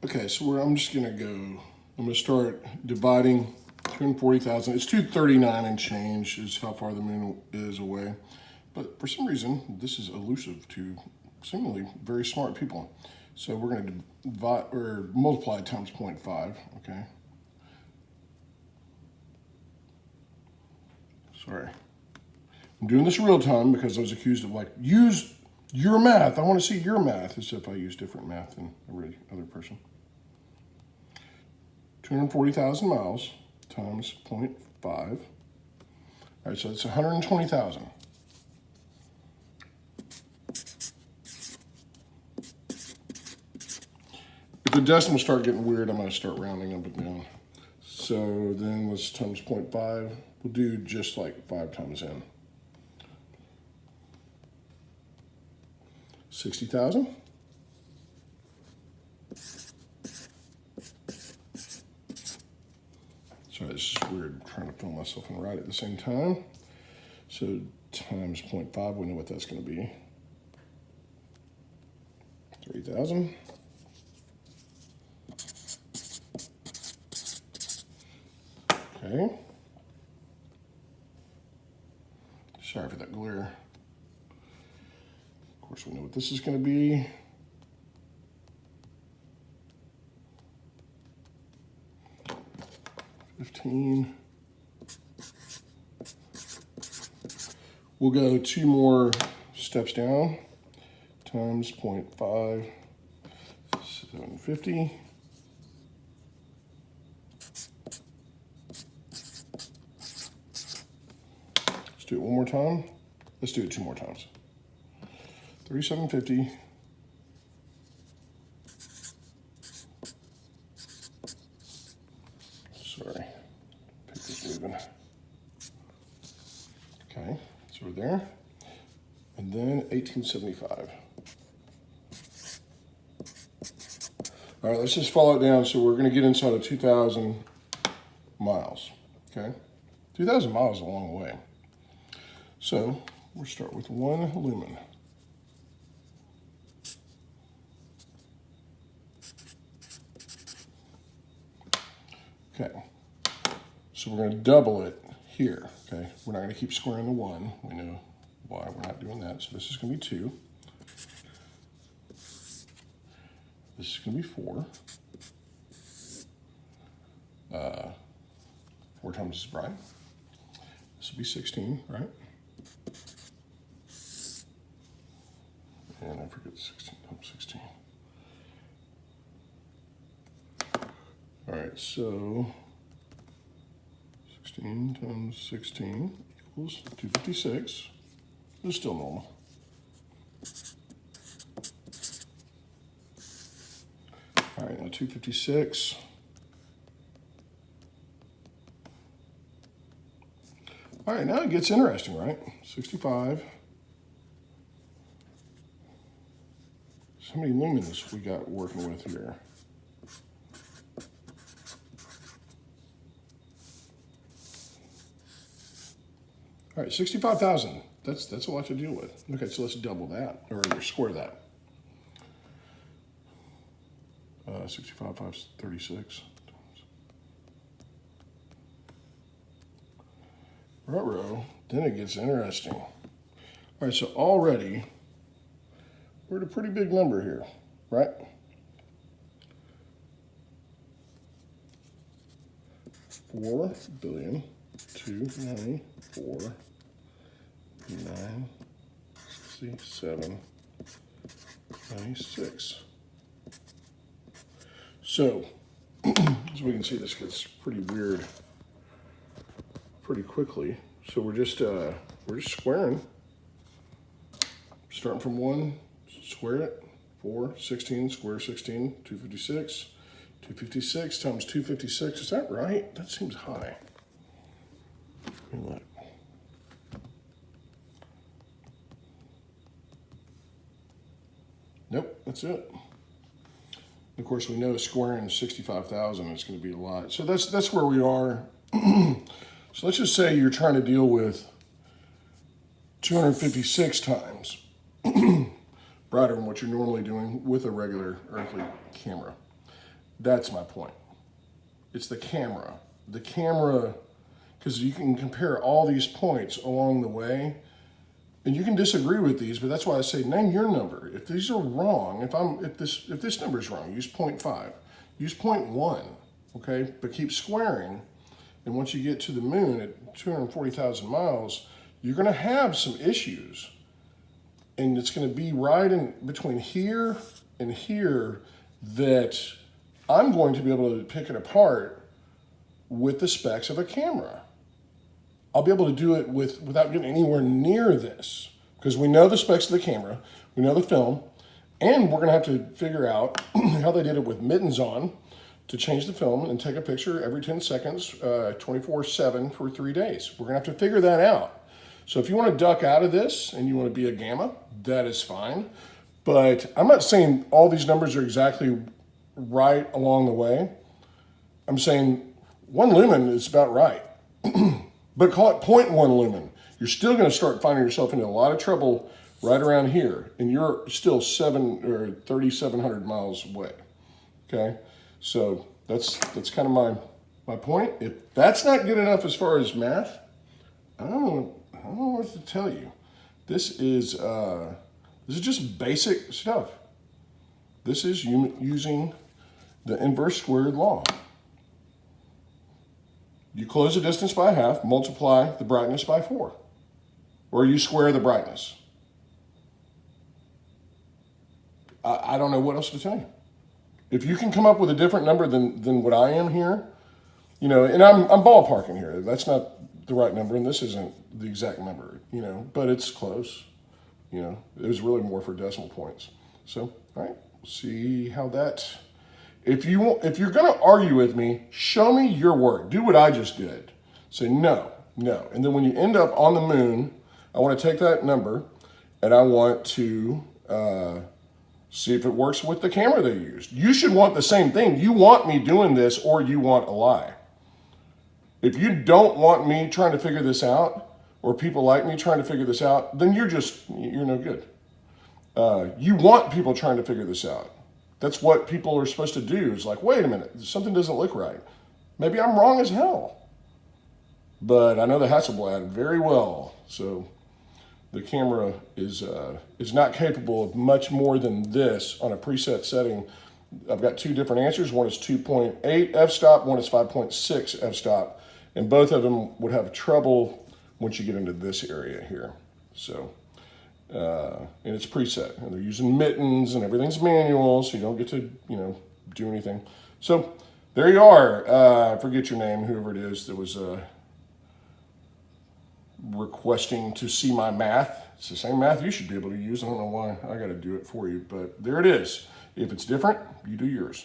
Okay, so I'm just gonna go, I'm gonna start dividing 240,000. It's 239 and change is how far the moon is away. But for some reason, this is elusive to seemingly very smart people. So we're gonna divide or multiply times 0.5, okay? Sorry. I'm doing this real time because I was accused of like, use your math. I want to see your math, as if I use different math than every other person. 240,000 miles times 0.5. All right, so it's 120,000. If the decimals start getting weird, I'm going to start rounding up and down. So then let's times 0.5. We'll do just like 5 times n. 60,000. Sorry, this is weird trying to film myself and write at the same time. So times 0.5, we know what that's going to be. 3,000. Okay. Sorry for that glare. Of course, we know what this is going to be. We'll go 2 more steps down. Times 0.5, 750. Let's do it one more time. Let's do it 2 more times. 3,750. Sorry, paper's moving. Okay, so we're there. And then 1875. All right, let's just follow it down. So we're going to get inside of 2,000 miles, okay? 2,000 miles is a long way. So we'll start with 1 lumen. Okay, so we're going to double it here, okay? We're not going to keep squaring the 1. We know why we're not doing that. So this is going to be 2. This is going to be 4. 4 times is right. This will be 16, right? And I forget 16 times 16. All right, so 16 times 16 equals 256. It's still normal. All right, now 256. All right, now it gets interesting, right? 65. So how many lumens we got working with here? All right, 65,000. That's a lot to deal with. Okay, so let's double that, or square that. 65, 5, 36. Ruh-roh, then it gets interesting. All right, so already we're at a pretty big number here, right? $4,294,967.96. So, as we can see, this gets pretty weird pretty quickly. So we're just squaring, starting from 1, square it, 4, 16, square 16, 256. 256 times 256, is that right? That seems high. Let me look. Nope, that's it. Of course, we know squaring 65,000 is going to be a lot. So that's where we are. So let's just say you're trying to deal with 256 times brighter than what you're normally doing with a regular earthly camera. That's my point. It's the camera. The camera, because you can compare all these points along the way, and you can disagree with these, but that's why I say name your number. If these are wrong, if this number is wrong, use 0.5, use 0.1, okay? But keep squaring, and once you get to the moon at 240,000 miles, you're going to have some issues, and it's going to be right in between here and here that I'm going to be able to pick it apart with the specs of a camera. I'll be able to do it without getting anywhere near this, because we know the specs of the camera, we know the film, and we're gonna have to figure out how they did it with mittens on to change the film and take a picture every 10 seconds, 24/7 for 3 days. We're gonna have to figure that out. So if you wanna duck out of this and you wanna be a gamma, that is fine. But I'm not saying all these numbers are exactly right along the way. I'm saying 1 lumen is about right. But call it 0.1 lumen. You're still going to start finding yourself into a lot of trouble right around here, and you're still 3,700 miles away. Okay, so that's kind of my point. If that's not good enough as far as math, I don't know what to tell you. This is just basic stuff. This is using the inverse squared law. You close the distance by half, multiply the brightness by 4. Or you square the brightness. I don't know what else to tell you. If you can come up with a different number than what I am here, you know, and I'm ballparking here. That's not the right number, and this isn't the exact number, you know, but it's close. You know, it was really more for decimal points. So, all right, we'll see how that... If you're going to argue with me, show me your work. Do what I just did. Say no. And then when you end up on the moon, I want to take that number and I want to see if it works with the camera they used. You should want the same thing. You want me doing this or you want a lie. If you don't want me trying to figure this out or people like me trying to figure this out, then you're no good. You want people trying to figure this out. That's what people are supposed to do. It's like, wait a minute, something doesn't look right. Maybe I'm wrong as hell. But I know the Hasselblad very well. So the camera is not capable of much more than this on a preset setting. I've got 2 different answers. One is 2.8 f-stop, one is 5.6 f-stop. And both of them would have trouble once you get into this area here. So... and it's preset, and they're using mittens and everything's manual, so you don't get to, you know, do anything. So there you are. I forget your name, whoever it is that was requesting to see my math. It's the same math you should be able to use. I don't know why I got to do it for you, but there it is. If it's different, you do yours.